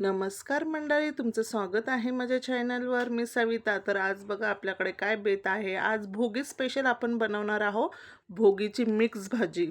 नमस्कार मंडळी, तुमचं स्वागत आहे माझ्या चॅनलवर. मी सविता. तर आज बघा आपल्याकडे काय बेत आहे. आज भोगी स्पेशल आपण बनवणार आहोत भोगीची मिक्स भाजी.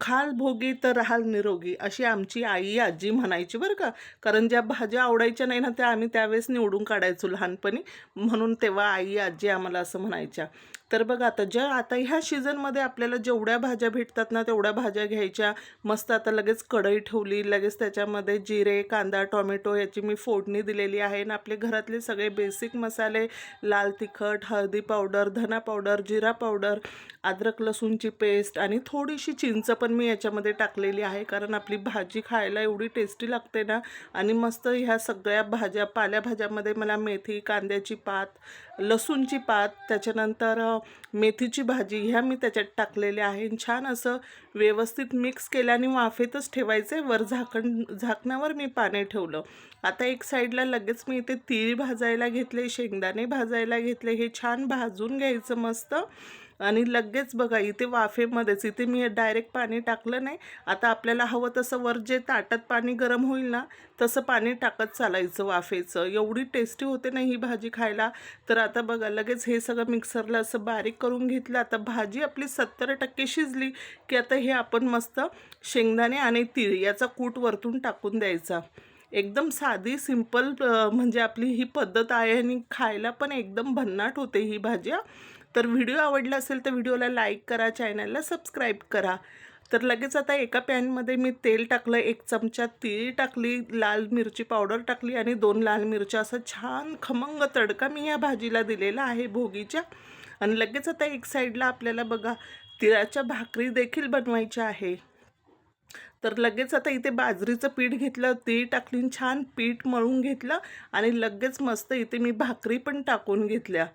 खाल भोगी तर राहाल निरोगी, अशी आमची आई आजी म्हणायची बरं का. कारण ज्या भाज्या आवडायच्या नाही ना त्या आम्ही त्यावेळेस निवडून काढायचो लहानपणी, म्हणून तेव्हा आई आजी आम्हाला असं म्हणायच्या. तर बघा आता ह्या सीझनमध्ये आपल्याला जेवढ्या भाज्या भेटतात ना तेवढ्या भाज्या घ्यायच्या. मस्त आता लगेच कढई ठेवली, लगेच त्याच्यामध्ये जिरे, कांदा, टोमॅटो याची मी फोडणी दिलेली आहे आणि आपले घरातले सगळे बेसिक मसाले, लाल तिखट, हळदी पावडर, धना पावडर, जिरा पावडर, अद्रक लसूणची पेस्ट आणि थोडीशी चिंच पण मी याच्यामध्ये टाकलेली आहे. कारण आपली भाजी खायला एवढी टेस्टी लागते ना. आणि मस्त ह्या सगळ्या भाज्या, पालेभाज्यामध्ये मला मेथी, कांद्याची पात, लसूणची पात, त्याच्यानंतर मेथीची भाजी ह्या मी त्याच्यात टाकलेल्या आहे. छान असं व्यवस्थित मिक्स केल्याने वाफेतच ठेवायचे. वर झाकणावर मी पाणी ठेवलं. आता एक साईडला लगेच मी इथे तीळ भाजायला घेतले, शेंगदाणे भाजायला घेतले. हे छान भाजून घ्यायचं मस्त. आणि लगेच बघा इथे वाफेमध्येच, इथे मी डायरेक्ट पाणी टाकलं नाही. आता आपल्याला हवं तसं वर जे ताटात पाणी गरम होईल ना तसं पाणी टाकत चालायचं वाफेचं. एवढी टेस्टी होते ना ही भाजी खायला. तर आता बघा लगेच हे सगळं मिक्सरला असं बारीक करून घेतलं. आता भाजी आपली 70% शिजली की आता हे आपण मस्त शेंगदाणे आणि तीळ याचा कूट वरतून टाकून द्यायचा. एकदम साधी सिंपल म्हणजे आपली ही पद्धत आहे आणि खायला पण एकदम भन्नाट होते ही भाजी. तर व्हिडिओ आवडला असेल तर व्हिडिओला लाईक करा, चॅनलला सबस्क्राईब करा. तर लगेच आता एका पॅनमध्ये मी तेल टाकलं, 1 चमचा तीळ टाकली, लाल मिरची पावडर टाकली आणि 2 लाल मिरच्या. असं छान खमंग तडका मी या भाजीला दिलेला आहे भोगीच्या. आणि लगेच आता एक साईडला आपल्याला बघा तिळाच्या भाकरी देखील बनवायच्या आहे. तर लगेच आता इथे बाजरीचं पीठ घेतलं, तीळ टाकली, छान पीठ मळून घेतलं आणि लगेच मस्त इथे मी भाकरी पण टाकून घेतल्या.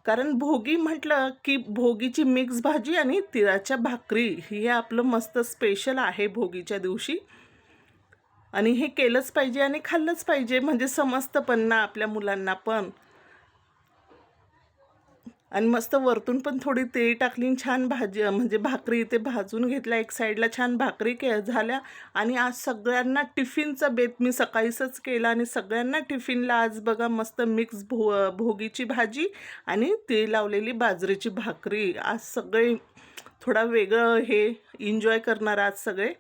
कारण भोगी म्हटलं की भोगीची मिक्स भाजी आणि तिळाच्या भाकरी हे आपलं मस्त स्पेशल आहे भोगीच्या दिवशी. आणि हे केलंच पाहिजे आणि खाल्लंच पाहिजे, म्हणजे समजतं पण ना आपल्या मुलांना पण. आणि मस्त वरतून पण थोडी तेल टाकली आणि छान भाजी म्हणजे भाकरी इथे भाजून घेतल्या. एक साईडला छान भाकरी झाल्या. आणि आज सगळ्यांना टिफिनचा बेत मी सकाळीच केला आणि सगळ्यांना टिफिनला आज बघा मस्त मिक्स भोगीची भाजी आणि तीळ लावलेली बाजरीची भाकरी. आज सगळे थोडा वेगळं हे एन्जॉय करणार आज सगळे.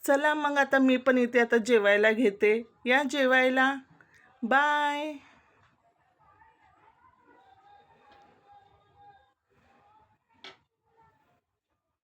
चला मग आता मी पण इथे आता जेवायला घेते. या जेवायला. बाय.